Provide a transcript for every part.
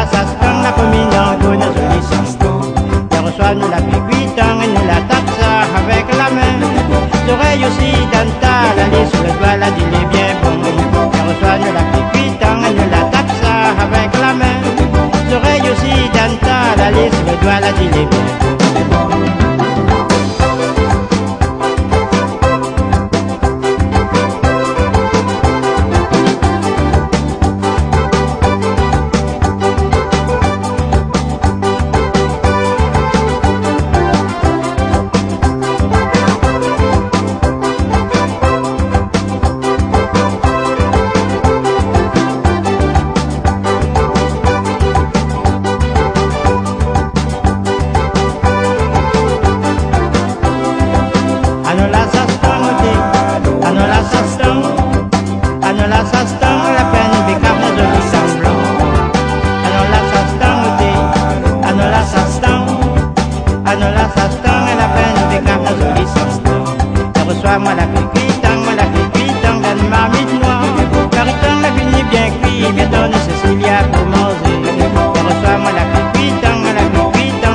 là ça se prend la commune en bonne solution. Hier soir nous la piquitons et nous la tapons avec la main. L'oreille aussi dentale, aller sur le doigt, la dit les bien bon. Hier soir nous la piquitons et nous la tapons avec la main. L'oreille aussi dentale, aller sur le doigt, la dit les bien bon. Moi la piquitang, donne ma mite noire. Caritan la fini bien cuit, bien donne Cécilia pour manger. Reçois-moi la piquitang,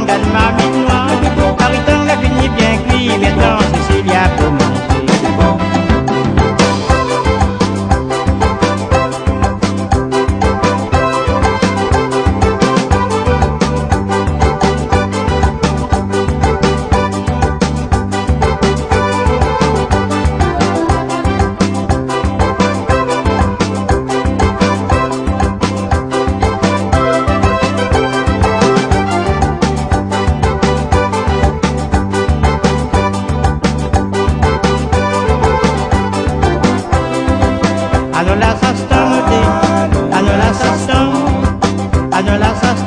donne ma mite noire. Caritan la fini bien cuit, bien donne Cécilia pour manger. Anola sastan,